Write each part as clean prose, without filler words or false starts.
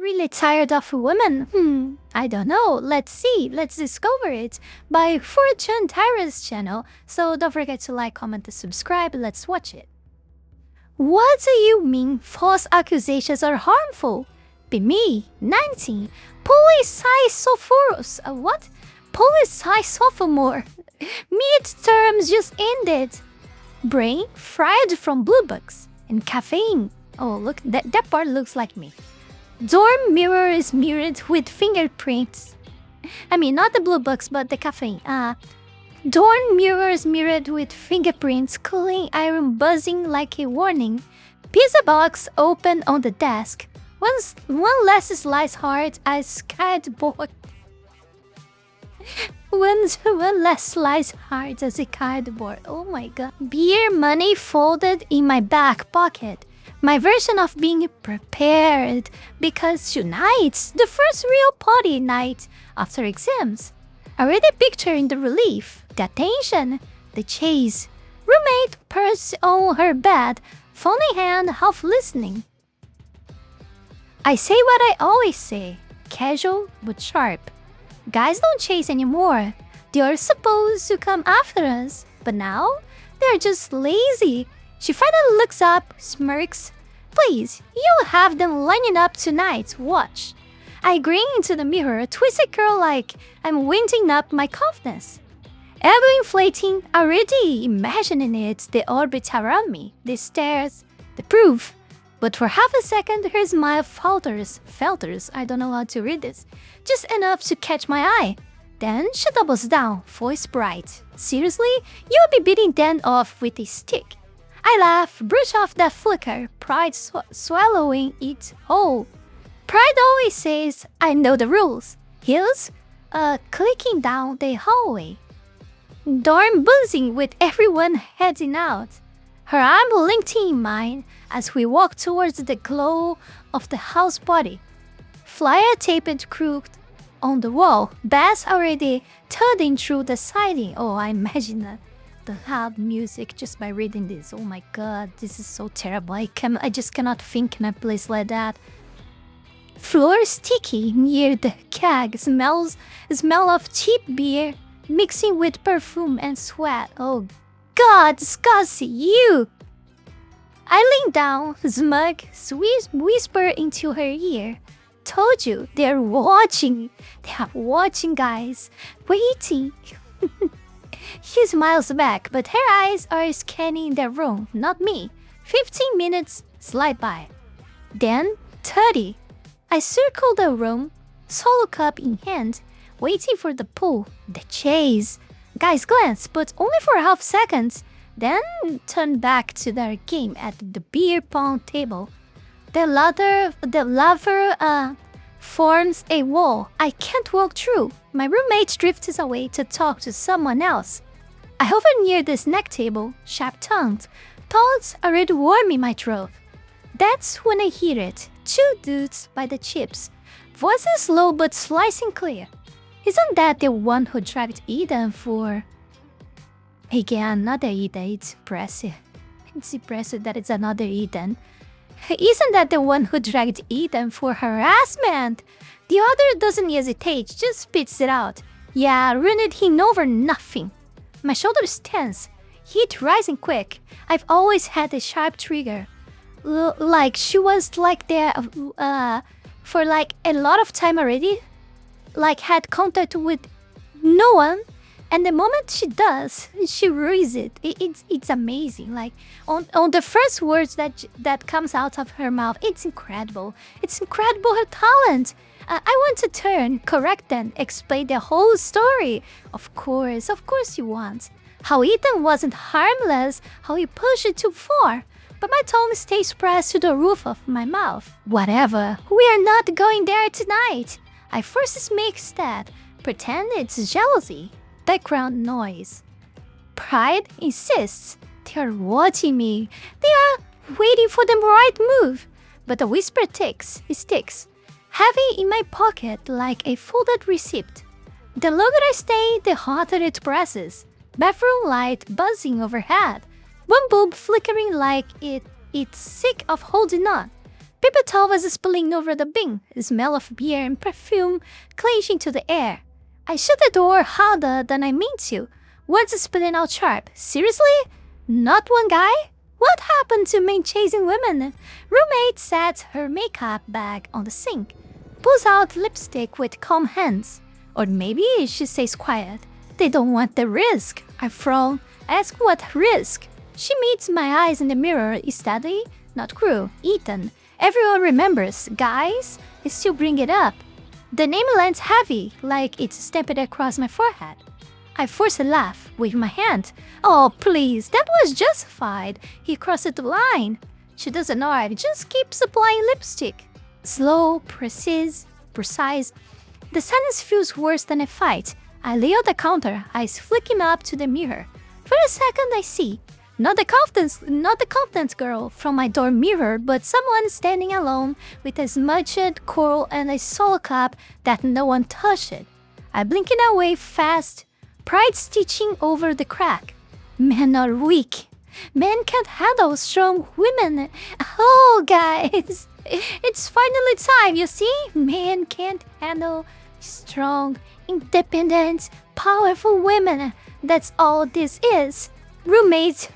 really tired of women? I don't know. Let's see. Let's discover it by Fortune Tyra's channel. So don't forget to like, comment, and subscribe. Let's watch it. What do you mean false accusations are harmful? Be me, 19. Polycysophorus. What? Polycysophomore. Midterms just ended. Brain fried from blue bugs. And caffeine. Oh, look, that part looks like me. Dorm mirror is mirrored with fingerprints. I mean, not the blue bugs, but the caffeine. Dorm mirror is mirrored with fingerprints, cooling iron buzzing like a warning. Pizza box open on the desk. One less slice hard as cardboard. One less slice hard as a cardboard. Oh my god. Beer money folded in my back pocket. My version of being prepared, because tonight's the first real party night after exams. Already picturing the relief, the attention, the chase. Roommate purse on her bed, phone in hand, half listening. I say what I always say, casual but sharp. Guys don't chase anymore. They are supposed to come after us, but now they're just lazy. She finally looks up, smirks. Please, you'll have them lining up tonight, watch. I grin into the mirror, twist a curl like I'm winding up my confidence. Ego inflating, already imagining it, the orbit around me, the stairs, the proof. But for half a second, her smile falters, I don't know how to read this, just enough to catch my eye. Then she doubles down, voice bright. Seriously? You'll be beating Dan off with a stick. I laugh, brush off that flicker, pride swallowing it whole. Pride always says, I know the rules. Heels, clicking down the hallway. Dorm buzzing with everyone heading out. Her arm linked in mine as we walk towards the glow of the house body. Flyer taped crooked on the wall, bass already thudding through the siding. Oh, I imagine the loud music just by reading this. Oh my god, this is so terrible. I just cannot think in a place like that. Floor sticky near the keg, smell of cheap beer mixing with perfume and sweat. Oh god, disgusting, you! I lean down, smug, whisper into her ear. Told you, they're watching. They are watching, guys. Waiting. She smiles back, but her eyes are scanning the room, not me. 15 minutes slide by. Then 30. I circle the room, solo cup in hand, waiting for the pull, the chase. Guys glance, but only for a half second. Then turn back to their game at the beer pong table. The lover forms a wall I can't walk through. My roommate drifts away to talk to someone else. I hover near the snack table, sharp-tongued, thoughts already warming my throat. That's when I hear it. Two dudes by the chips. Voices low but slicing clear. Isn't that the one who dragged Eden for... Again, another Eden, it's impressive. It's impressive that it's another Eden. Isn't that the one who dragged Eden for harassment? The other doesn't hesitate, just spits it out. Yeah, ruined him over nothing. My shoulders tense, heat rising quick. I've always had a sharp trigger. Like she was like there for like a lot of time already. Like had contact with no one. And the moment she does, she ruins it. It's amazing. Like on the first words that comes out of her mouth, it's incredible. It's incredible her talent. I want to turn, correct them, explain the whole story. Of course you want. How Ethan wasn't harmless, how he pushed it too far. But my tongue stays pressed to the roof of my mouth. Whatever, we are not going there tonight. I first make that, pretend it's jealousy. Background noise. Pride insists. They are watching me. They are waiting for the right move. But the whisper sticks, heavy in my pocket like a folded receipt. The longer I stay, the hotter it presses. Bathroom light buzzing overhead. One bulb flickering like it's sick of holding on. Pipitol was spilling over the bin, the smell of beer and perfume clinging to the air. I shut the door harder than I meant to, words spilling out sharp. Seriously? Not one guy? What happened to men chasing women? Roommate sets her makeup bag on the sink, pulls out lipstick with calm hands. Or maybe she stays quiet. They don't want the risk. I frown, ask what risk. She meets my eyes in the mirror steadily, not cruel, Ethan. Everyone remembers, guys, I still bring it up. The name lands heavy, like it's stamped across my forehead. I force a laugh, wave my hand. Oh, please, that was justified. He crossed the line. She doesn't nod, just keeps applying lipstick. Slow, precise. The silence feels worse than a fight. I lay on the counter, eyes flicking up to the mirror. For a second, I see. Not the confidence girl from my dorm mirror, but someone standing alone with a smudged coral and a solo cup that no one touched. I blinking away fast, pride stitching over the crack. Men are weak. Men can't handle strong women. Oh, guys, it's finally time, you see? Men can't handle strong, independent, powerful women. That's all this is. Roommate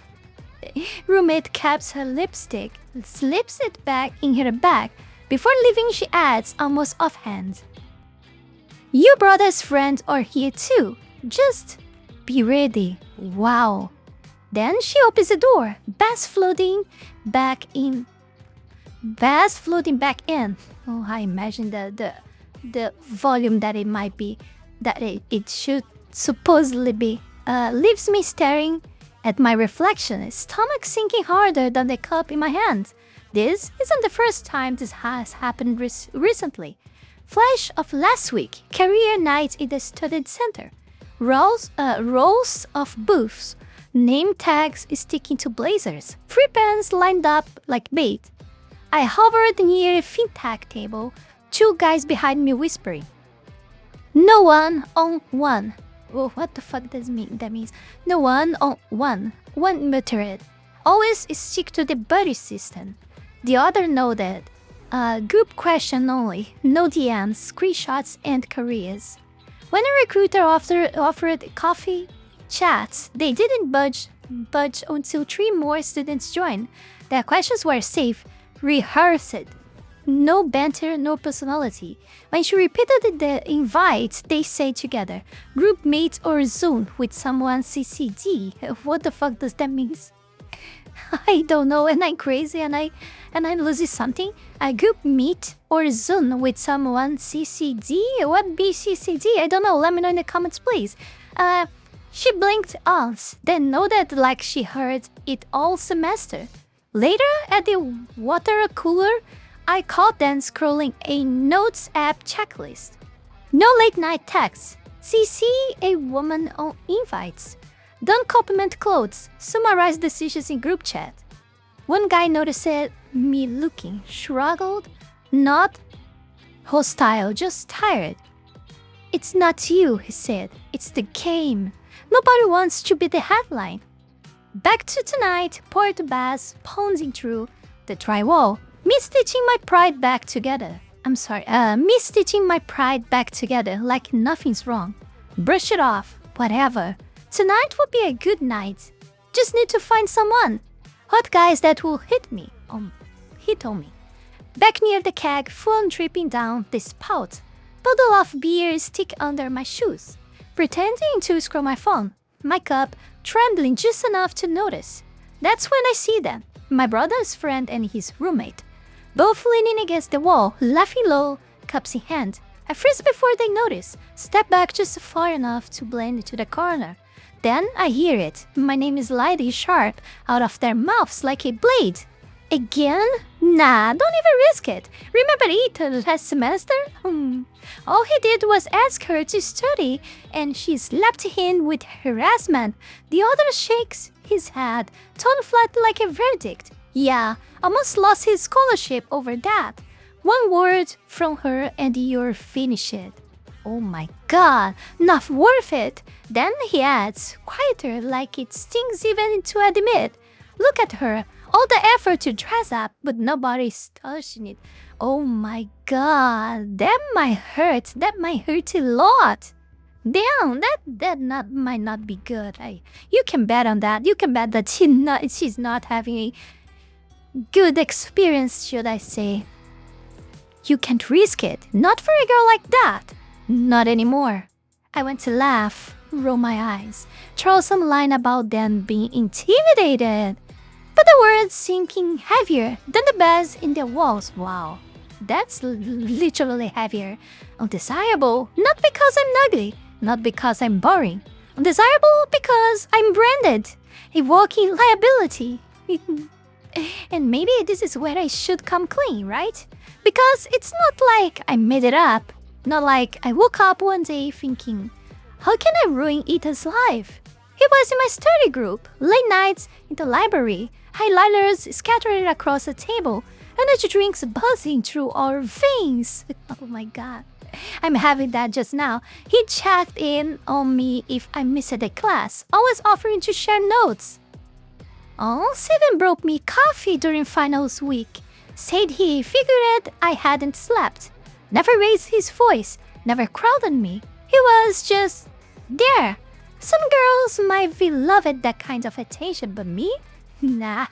caps her lipstick, slips it back in her bag. Before leaving, she adds, almost offhand, "You brother's friends are here too. Just be ready." Wow. Then she opens the door, bass floating back in. Oh, I imagine the volume that it might be, that it should supposedly be. Leaves me staring at my reflection, stomach sinking harder than the cup in my hand. This isn't the first time this has happened recently. Flash of last week, career night in the student center. Rows of booths, name tags sticking to blazers, free pens lined up like bait. I hovered near a fintech table, two guys behind me whispering. No one on one. Well, what the fuck does mean? That means no one on one. One muttered. Always stick to the buddy system. The other nodded. Group question only. No DMs, screenshots, and careers. When a recruiter offered coffee chats, they didn't budge until 3 more students joined. Their questions were safe, rehearsed. No banter, no personality. When she repeated the invite, they say together, group mate or Zoom with someone CCD. What the fuck does that mean? I don't know, and I'm crazy and I lose something. A group meet or Zoom with someone CCD? What be CCD? I don't know, let me know in the comments please. She blinked once, then nodded like she heard it all semester. Later, at the water cooler, I caught them scrolling a notes app checklist. No late night texts. CC a woman on invites. Don't compliment clothes. Summarize decisions in group chat. One guy noticed me looking, shrugged, not hostile, just tired. It's not you, he said. It's the game. Nobody wants to be the headline. Back to tonight, Port Bass pounding through the drywall. Me stitching my pride back together. Me stitching my pride back together like nothing's wrong. Brush it off, whatever. Tonight will be a good night. Just need to find someone. Hot guys that will hit me. He told me. Back near the keg, phone dripping down the spout. Puddle of beer stick under my shoes. Pretending to scroll my phone. My cup trembling just enough to notice. That's when I see them. My brother's friend and his roommate. Both leaning against the wall, laughing low, cups in hand. I freeze before they notice, step back just far enough to blend into the corner. Then I hear it. My name is sliding sharp out of their mouths like a blade. Again? Nah, don't even risk it. Remember Ethan last semester? All he did was ask her to study, and she slapped him with harassment. The other shakes his head, tone flat like a verdict. Yeah, almost lost his scholarship over that. One word from her and you're finished. Oh my god, not worth it. Then he adds, quieter like it stings even to admit. Look at her, All the effort to dress up, but nobody's touching it. Oh my god, that might hurt. That might hurt a lot. Damn, that might not be good. You can bet on that. You can bet that she's not having a good experience, should I say. You can't risk it. Not for a girl like that. Not anymore. I went to laugh, roll my eyes, throw some line about them being intimidated. But the words sinking heavier than the beds in their walls. Wow, that's literally heavier. Undesirable, not because I'm ugly, not because I'm boring. Undesirable because I'm branded, a walking liability. And maybe this is where I should come clean, right? Because it's not like I made it up. Not like I woke up one day thinking, how can I ruin Ethan's life? He was in my study group, late nights in the library, highlighters scattered across the table, energy drinks buzzing through our veins. Oh my god, I'm having that just now. He checked in on me if I missed a class, always offering to share notes. Oh, even brought me coffee during finals week. Said he figured I hadn't slept. Never raised his voice, never crowded me. He was just there. Some girls might be loved that kind of attention, but me? Nah,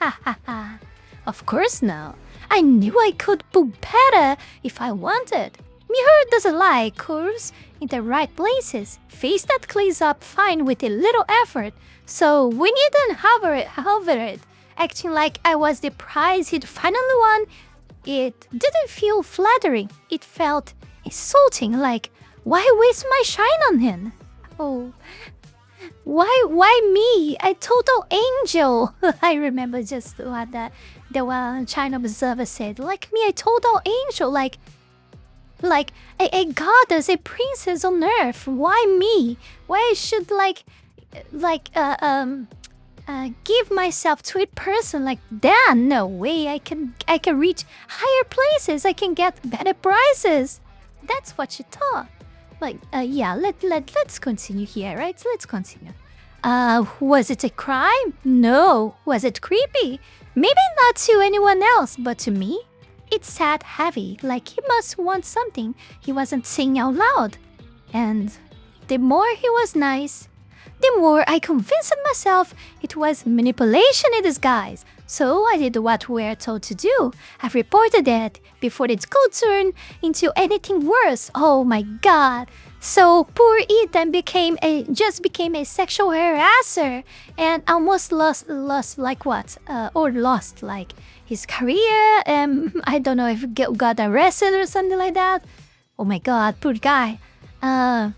of course no. I knew I could do better if I wanted. Mirror doesn't lie, curves in the right places. Face that cleans up fine with a little effort. So we needn't hover it, acting like I was the prize he'd finally won. It didn't feel flattering. It felt insulting, like, why waste my shine on him? Oh, why me? A total angel. I remember just what the one China observer said. Like me, a total angel, like a goddess, a princess on earth. Why me? Why I should give myself to a person like that? No way. I can reach higher places. I can get better prizes. That's what she thought. Yeah, let's continue here, right? Let's continue. Was it a crime? No. Was it creepy? Maybe not to anyone else, but to me, it sat heavy, like he must want something he wasn't saying out loud. And the more he was nice, the more I convinced myself it was manipulation in disguise. So I did what we're told to do. I reported it before it could turn into anything worse. Oh my god. So poor Ethan became a sexual harasser and almost lost his career. I don't know if he got arrested or something like that. Oh my god, poor guy. And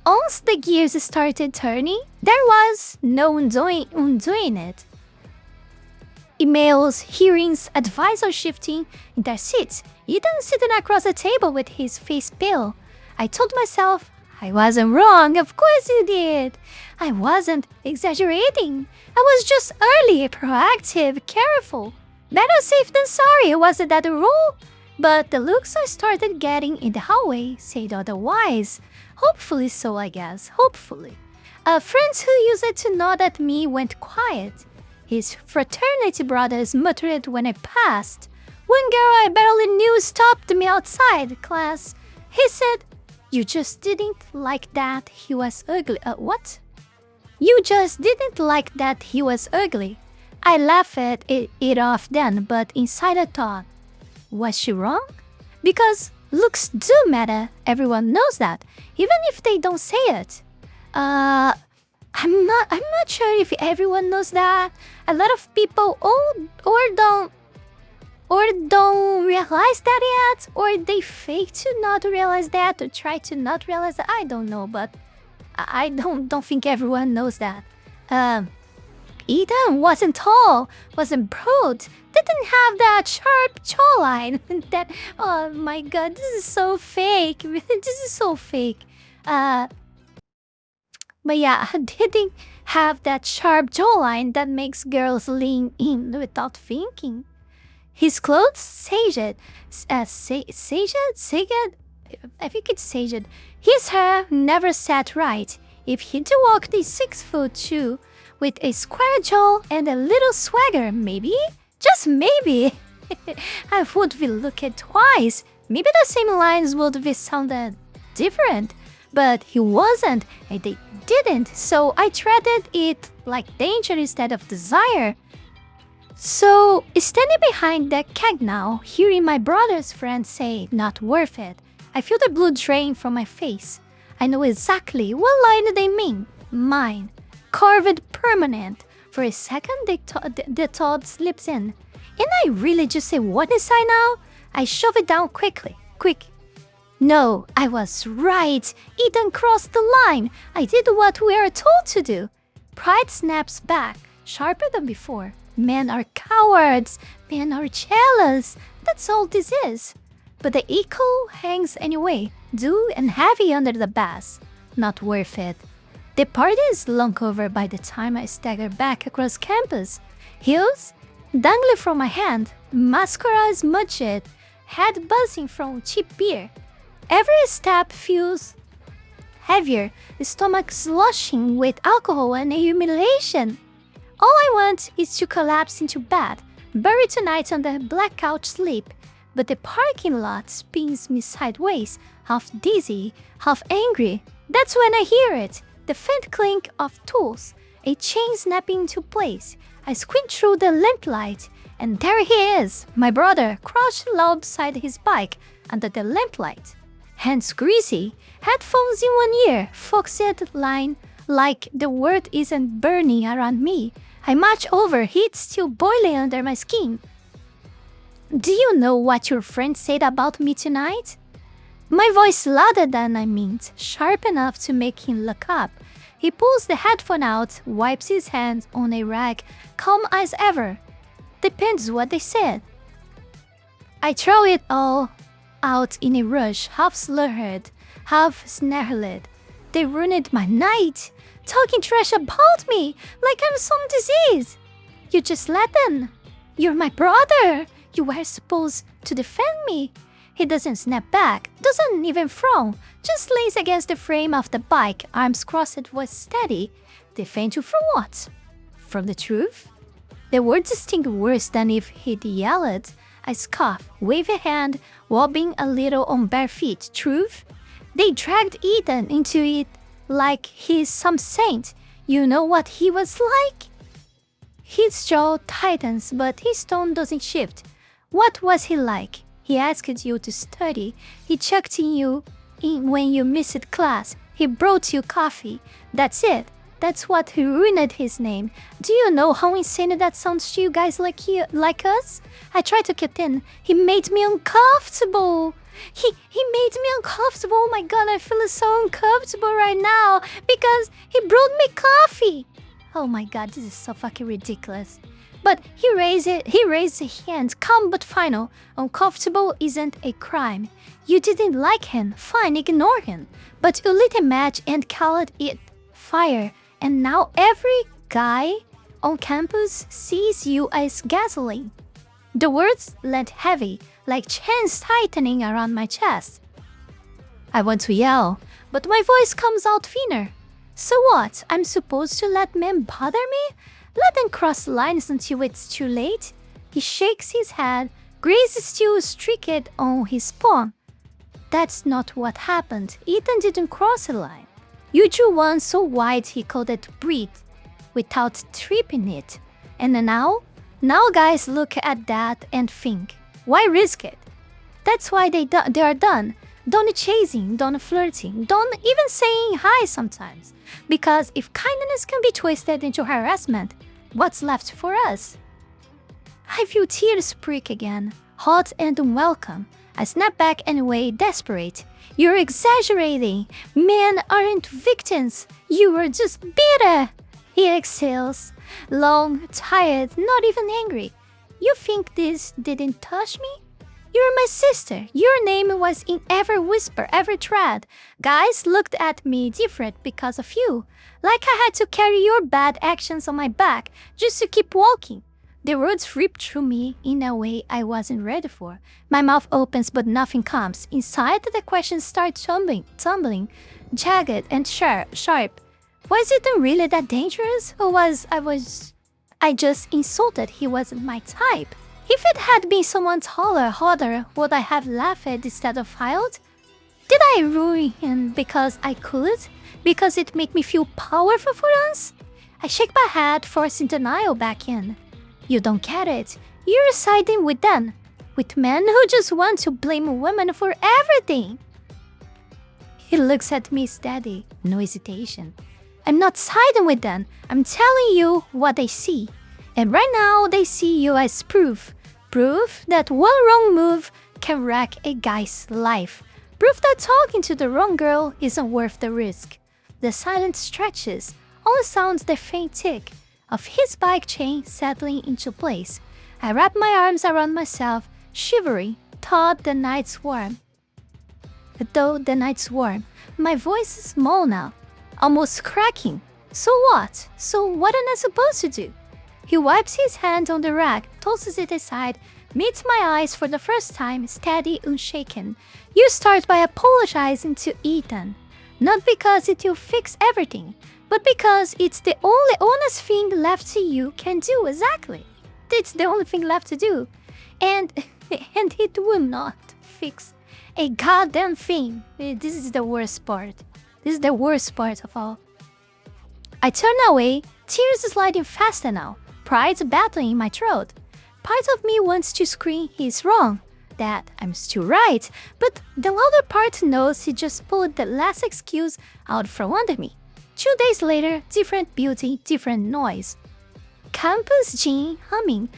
once the gears started turning, there was no undoing it. Emails, hearings, advisors shifting in their seats, Ethan sitting across the table with his face pale. I told myself, I wasn't wrong, of course you did. I wasn't exaggerating. I was just early, proactive, careful. Better safe than sorry, wasn't that the rule? But the looks I started getting in the hallway said otherwise. Hopefully so, I guess. Hopefully. Friends who used to nod at me went quiet. His fraternity brothers muttered when I passed. One girl I barely knew stopped me outside class. He said, "You just didn't like that he was ugly." What? You just didn't like that he was ugly. I laughed it off then, but inside I thought, was she wrong? Because looks do matter, everyone knows that, even if they don't say it. I'm not sure if everyone knows that. A lot of people don't realize that yet, or they fake to not realize that, or try to not realize that. I don't know, but I don't think everyone knows that. Ethan wasn't tall, wasn't broad, didn't have that sharp jawline. That, oh my god, this is so fake. This is so fake. But yeah, didn't have that sharp jawline that makes girls lean in without thinking. His clothes saged, I think it's saged. His hair never sat right. If he'd walked a 6'2", with a square jaw and a little swagger, maybe? Just maybe. I would be looked twice. Maybe the same lines would be sounded different. But he wasn't, and they didn't, so I treated it like danger instead of desire. So, standing behind that keg now, hearing my brother's friend say, not worth it, I feel the blood drain from my face. I know exactly what line they mean. Mine. Carved permanent. For a second, the thought slips in. And I really just say what inside now? I shove it down quickly. Quick. No, I was right. Ethan crossed the line. I did what we are told to do. Pride snaps back, sharper than before. Men are cowards. Men are jealous. That's all this is. But the echo hangs anyway, due and heavy under the bass. Not worth it. The party is long over by the time I stagger back across campus. Heels dangling from my hand, mascara smudged, head buzzing from cheap beer. Every step feels heavier, stomach sloshing with alcohol and humiliation. All I want is to collapse into bed, buried tonight on the black couch sleep. But the parking lot spins me sideways, half dizzy, half angry. That's when I hear it, the faint clink of tools, a chain snapping into place. I squint through the lamplight, and there he is, my brother, crouched low beside his bike under the lamplight. Hands greasy, headphones in one ear, focused line like the world isn't burning around me. I march over, heat still boiling under my skin. Do you know what your friend said about me tonight? My voice louder than I meant, sharp enough to make him look up. He pulls the headphone out, wipes his hand on a rag, calm as ever. Depends what they said. I throw it all out in a rush, half slurred, half snarled. They ruined my night, talking trash about me like I'm some disease. You just let them. You're my brother. You were supposed to defend me. He doesn't snap back, doesn't even frown, just leans against the frame of the bike, arms crossed, voice steady. Defend you from what? From the truth? The words sting worse than if he'd yelled. I scoff, wave a hand, wobbling a little on bare feet. Truth? They dragged Ethan into it like he's some saint. You know what he was like? His jaw tightens, but his tone doesn't shift. What was he like? He asked you to study. He checked you in when you missed class. He brought you coffee. That's it. That's what ruined his name. Do you know how insane that sounds to you guys like us? I tried to keep in. He made me uncomfortable. He made me uncomfortable. Oh my god, I feel so uncomfortable right now because he brought me coffee. Oh my god, this is so fucking ridiculous. But he raised a hand, calm but final. Uncomfortable isn't a crime. You didn't like him, fine, ignore him. But you lit a match and called it fire. And now every guy on campus sees you as gasoline. The words land heavy, like chains tightening around my chest. I want to yell, but my voice comes out thinner. So what? I'm supposed to let men bother me? Let them cross lines until it's too late? He shakes his head, grace still streaked on his palm. That's not what happened. Ethan didn't cross a line. You drew one so wide he couldn't breathe without tripping it. And now guys look at that and think, why risk it? That's why they are done. Don't chasing, don't flirting, don't even saying hi sometimes. Because if kindness can be twisted into harassment, what's left for us? I feel tears prick again, hot and unwelcome. I snap back anyway, desperate. You're exaggerating. Men aren't victims. You were just bitter. He exhales, long, tired, not even angry. You think this didn't touch me? You're my sister. Your name was in every whisper, every thread. Guys looked at me different because of you. Like I had to carry your bad actions on my back just to keep walking. The words rip through me in a way I wasn't ready for. My mouth opens but nothing comes. Inside, the questions start tumbling, jagged and sharp. Was it really that dangerous? Or I just insulted he wasn't my type? If it had been someone taller, hotter, would I have laughed instead of filed? Did I ruin him because I could? Because it made me feel powerful for once? I shake my head, forcing denial back in. You don't get it. You're siding with them. With men who just want to blame women for everything. He looks at me steady, no hesitation. I'm not siding with them. I'm telling you what they see. And right now they see you as proof. Proof that one wrong move can wreck a guy's life. Proof that talking to the wrong girl isn't worth the risk. The silence stretches, only sounds the faint tick of his bike chain settling into place. I wrap my arms around myself, shivering, though the night's warm. My voice is small now, almost cracking. So what? So what am I supposed to do? He wipes his hand on the rack, tosses it aside, meets my eyes for the first time, steady, unshaken. You start by apologizing to Ethan. Not because it will fix everything, but because it's the only honest thing left to you can do exactly. It's the only thing left to do. And it will not fix a goddamn thing. This is the worst part. This is the worst part of all. I turn away, tears sliding faster now, pride battling in my throat. Part of me wants to scream he's wrong, that I'm still right, but the louder part knows he just pulled the last excuse out from under me. 2 days later, different beauty, different noise. Campus jean humming,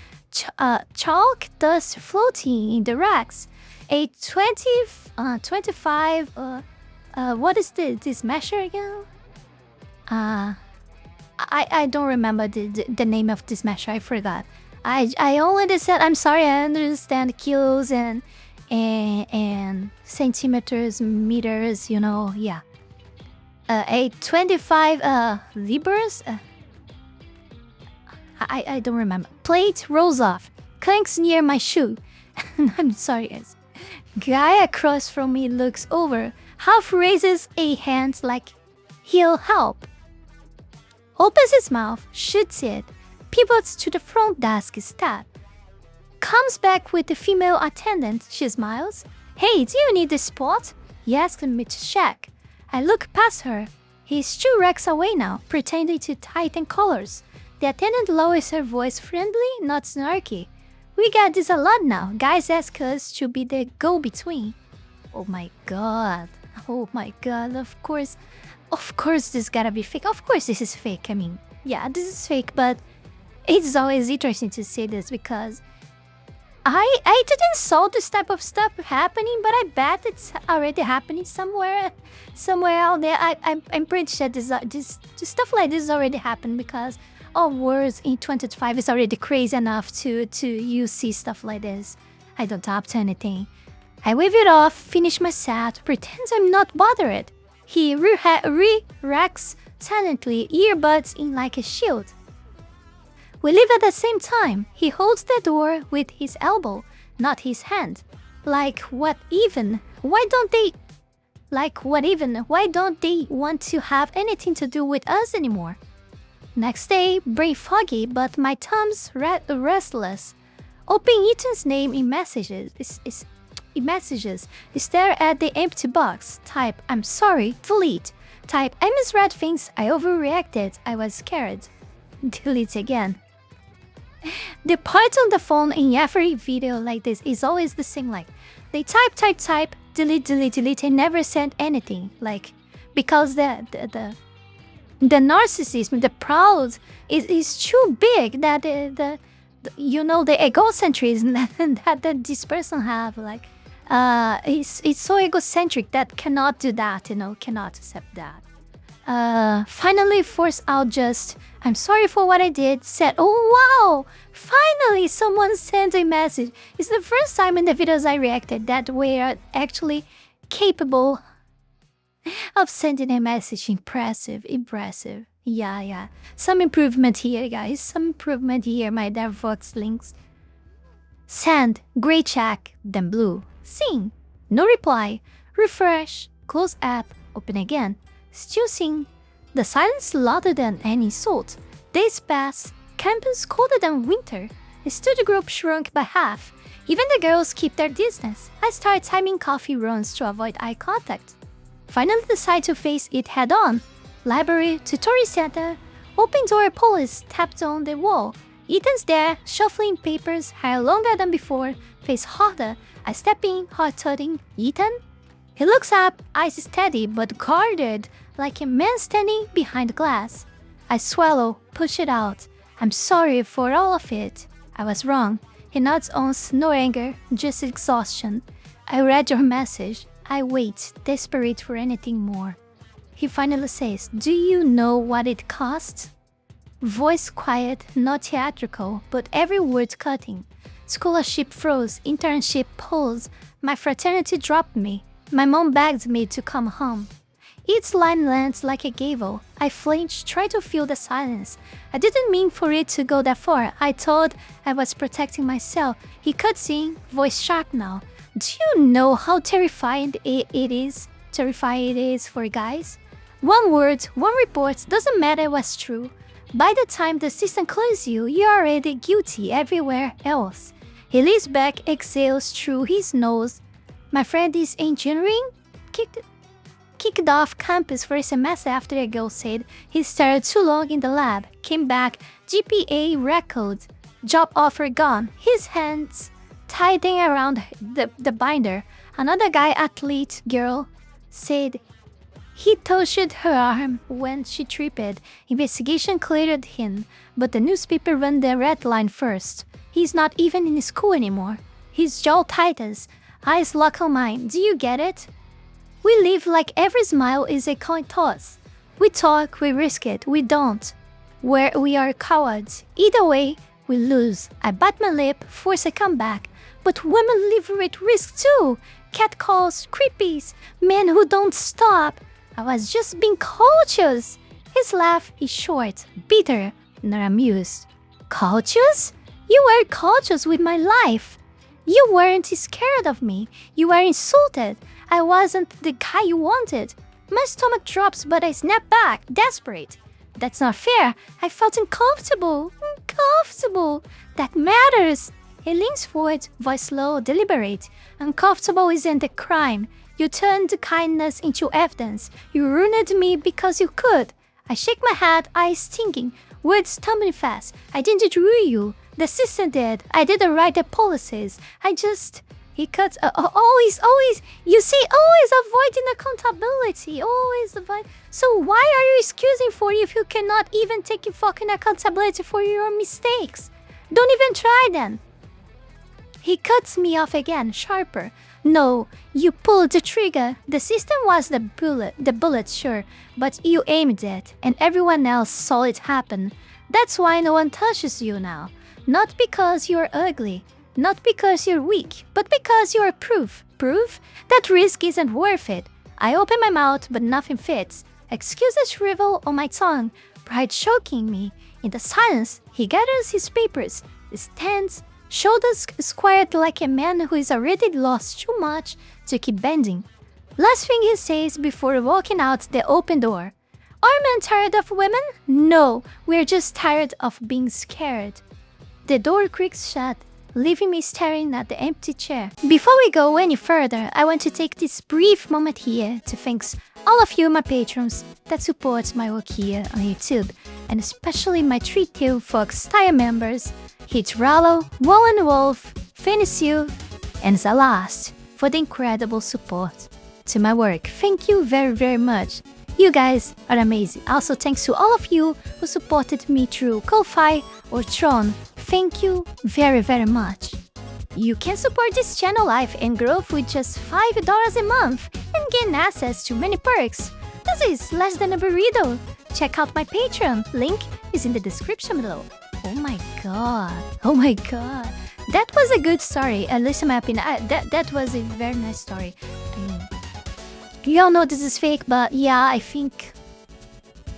chalk dust floating in the racks. A 25, what is this measure again? I don't remember the name of this measure, I forgot. I only said, I'm sorry, I understand kilos and centimeters, meters, you know, yeah. A 25 libras? I don't remember. Plate rolls off, clanks near my shoe. I'm sorry, guys. Guy across from me looks over, half raises a hand like he'll help. Opens his mouth, shoots it, pivots to the front desk step. Comes back with the female attendant, she smiles. Hey, do you need a spot? He asks me to check. I look past her. He's 2 racks away now, pretending to tighten collars. The attendant lowers her voice friendly, not snarky. We get this a lot now. Guys ask us to be the go-between. Oh my god. Oh my god, of course this gotta be fake. Of course this is fake, I mean, yeah, this is fake, but it's always interesting to say this because I didn't saw this type of stuff happening, but I bet it's already happening somewhere out there. I'm pretty sure this stuff like this already happened because our words in 2025 is already crazy enough to you see stuff like this. I don't talk to anything. I wave it off, finish my set, pretend I'm not bothered. He re-racks silently, earbuds in like a shield. We leave at the same time. He holds the door with his elbow, not his hand. Like what even? Why don't they want to have anything to do with us anymore? Next day, brain foggy, but my thumb's restless. Open Ethan's name in messages. Stare at the empty box. Type, I'm sorry, delete. Type, I misread things, I overreacted, I was scared. Delete again. The part on the phone in every video like this is always the same, like, they type, delete, and never send anything. Like, because the narcissism, the proud is too big that the egocentrism that this person have, like, it's so egocentric that cannot do that, cannot accept that. Finally forced out just, I'm sorry for what I did, said, oh wow, finally someone sent a message. It's the first time in the videos I reacted that we are actually capable of sending a message. Impressive. Yeah. Some improvement here, guys. Some improvement here, my DevVox links. Send, gray check, then blue. Sing, no reply. Refresh, close app, open again. Still sing. The silence louder than any assault. Days pass, campus colder than winter. The studio group shrunk by half. Even the girls keep their distance. I start timing coffee runs to avoid eye contact. Finally decide to face it head-on. Library, tutorial center, open door police tapped on the wall. Ethan's there, shuffling papers, hair longer than before, face harder. I step in, heart thudding. Ethan? He looks up, eyes steady but guarded, like a man standing behind glass. I swallow, push it out. I'm sorry for all of it. I was wrong. He nods once, no anger, just exhaustion. I read your message. I wait, desperate for anything more. He finally says, do you know what it costs? Voice quiet, not theatrical, but every word cutting. Scholarship froze, internship paused. My fraternity dropped me. My mom begged me to come home. Each line lands like a gavel. I flinch, try to feel the silence. I didn't mean for it to go that far. I thought I was protecting myself. He cuts in, voice sharp now. Do you know how terrifying it is? Terrifying it is for guys? One word, one report, doesn't matter what's true. By the time the system clears you, you're already guilty everywhere else. He leans back, exhales through his nose. My friend is engineering? Kicked off campus for a semester after a girl said he stayed too long in the lab. Came back, GPA record, job offer gone. His hands tighten around the binder. Another guy, athlete girl, said he touched her arm when she tripped. Investigation cleared him, but the newspaper ran the red line first. He's not even in school anymore. His jaw tightens, eyes lock on mine. Do you get it? We live like every smile is a coin toss. We talk, we risk it, we don't. We are cowards. Either way, we lose. I bite my lip, force a comeback. But women live with risk too. Catcalls, creepies, men who don't stop. I was just being cautious. His laugh is short, bitter, not amused. Cautious? You were cautious with my life. You weren't scared of me. You were insulted. I wasn't the guy you wanted. My stomach drops, but I snap back, desperate. That's not fair. I felt uncomfortable. Uncomfortable. That matters. He leans forward, voice low, deliberate. Uncomfortable isn't a crime. You turned kindness into evidence. You ruined me because you could. I shake my head, eyes stinging, words stumbling fast. I didn't ruin you. The system did. I didn't write the policies. I just... He cuts... always... You see, always avoiding accountability. Always avoid... So why are you excusing for you if you cannot even take fucking accountability for your mistakes? Don't even try then. He cuts me off again, sharper. No, you pulled the trigger. The system was the bullet, sure, but you aimed it, and everyone else saw it happen. That's why no one touches you now. Not because you're ugly, not because you're weak, but because you're proof. Proof? That risk isn't worth it. I open my mouth, but nothing fits. Excuses shrivel on my tongue, pride choking me. In the silence, he gathers his papers, stands, shoulders squared like a man who is already lost too much to keep bending. Last thing he says before walking out the open door. Are men tired of women? No, we're just tired of being scared. The door creaks shut, leaving me staring at the empty chair. Before we go any further, I want to take this brief moment here to thank all of you, my patrons, that support my work here on YouTube, and especially my Three-Tail Fox tier members, Heath Rowell, Wallen Wolf, Fenny Sylvy, and Zalost, for the incredible support to my work. Thank you very, very much. You guys are amazing. Also, thanks to all of you who supported me through Ko-Fi or Tron. Thank you very, very much. You can support this channel life and growth with just $5 a month and gain access to many perks. This is less than a burrito. Check out my Patreon. Link is in the description below. Oh my god. Oh my god. That was a good story. At least in my opinion, that was a very nice story. I mean, you all know this is fake, but yeah, I think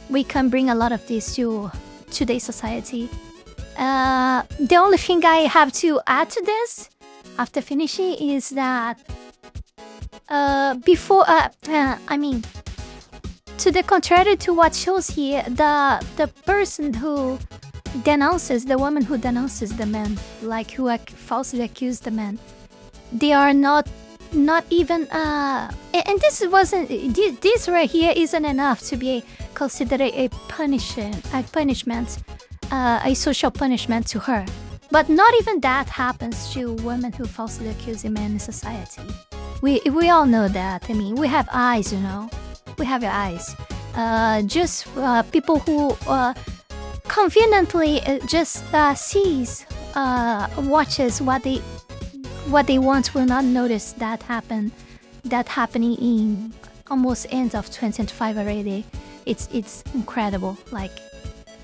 we can bring a lot of this to today's society. The only thing I have to add to this after finishing is that to the contrary to what shows here, the person who denounces, the woman who denounces the man, like who falsely accused the man, they are not even and this wasn't, this right here isn't enough to be considered a punishment, a social punishment to her. But not even that happens to women who falsely accuse a man in society. We all know that. I mean, we have eyes, you know. We have your eyes. Just people who conveniently just watches what they want will not notice that happening in almost end of 2025 already. It's incredible. Like,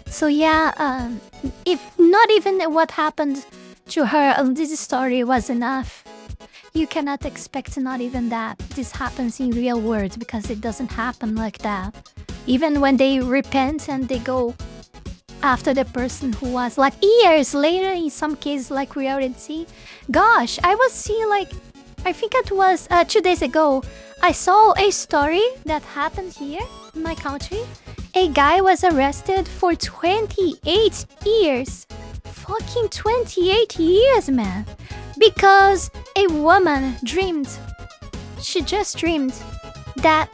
so yeah. If not even what happened to her on this story was enough, you cannot expect not even that this happens in real world, because it doesn't happen like that. Even when they repent and they go after the person who was like years later, in some cases, like we already see. Gosh, I was seeing, like, I think it was 2 days ago, I saw a story that happened here in my country. A guy was arrested for 28 years. Fucking 28 years, man. Because a woman dreamed. She just dreamed that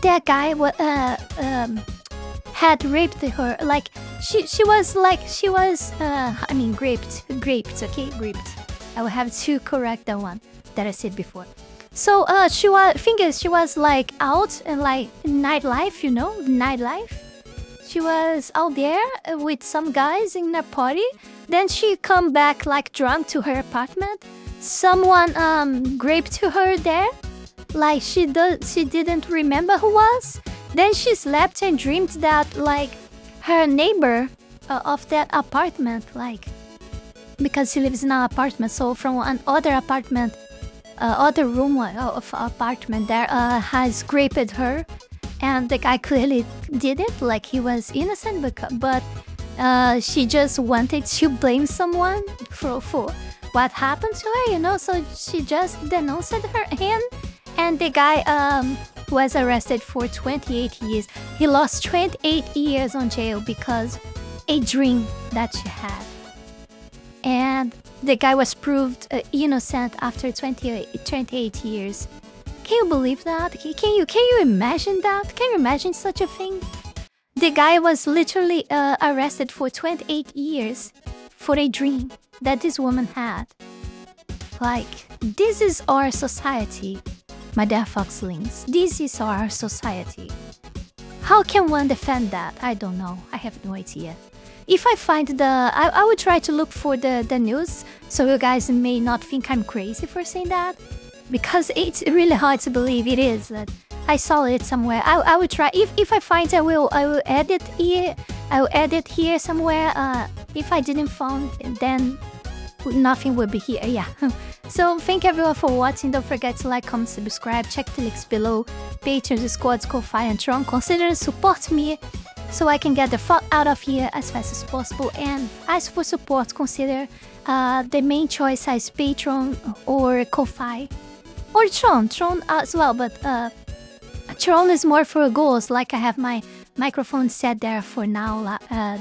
that guy had raped her. Like, she was graped, okay? Graped. I will have to correct the one that I said before. So she was like out and like nightlife, you know, nightlife. She was out there with some guys in a party. Then she come back like drunk to her apartment. Someone raped her there. Like she didn't remember who was. Then she slept and dreamed that like her neighbor of that apartment, like, because she lives in an apartment, so from another apartment, other room of apartment there has raped her, and the guy clearly did it, like he was innocent, but she just wanted to blame someone for what happened to her, you know, so she just denounced him, and the guy was arrested for 28 years. He lost 28 years on jail because a dream that she had. And the guy was proved innocent after 28 years. Can you believe that? Can you imagine that? Can you imagine such a thing? The guy was literally arrested for 28 years for a dream that this woman had. Like, this is our society, my dear foxlings. This is our society. How can one defend that? I don't know. I have no idea. If I find I would try to look for the news, so you guys may not think I'm crazy for saying that, because it's really hard to believe it is. That I saw it somewhere. I would try. If I find, I will edit here. I will edit here somewhere. If I didn't find, then nothing will be here. Yeah. So thank everyone for watching. Don't forget to like, comment, subscribe. Check the links below. Patreon, Discord, Ko-Fi, and Tron. Consider support me, so I can get the fuck out of here as fast as possible. And as for support, consider the main choice as Patreon or Ko-Fi or Tron as well. But Tron is more for goals. Like, I have my microphone set there for now.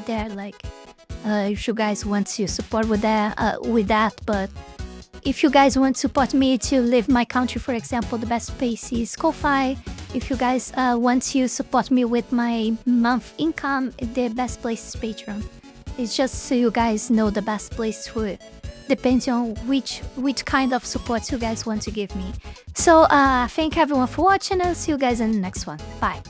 There, like, if you guys want to support with that, but if you guys want to support me to leave my country, for example, the best place is Ko-Fi. If you guys want to support me with my month income, the best place is Patreon. It's just so you guys know the best place for, depends on which kind of support you guys want to give me. So thank everyone for watching, and see you guys in the next one. Bye.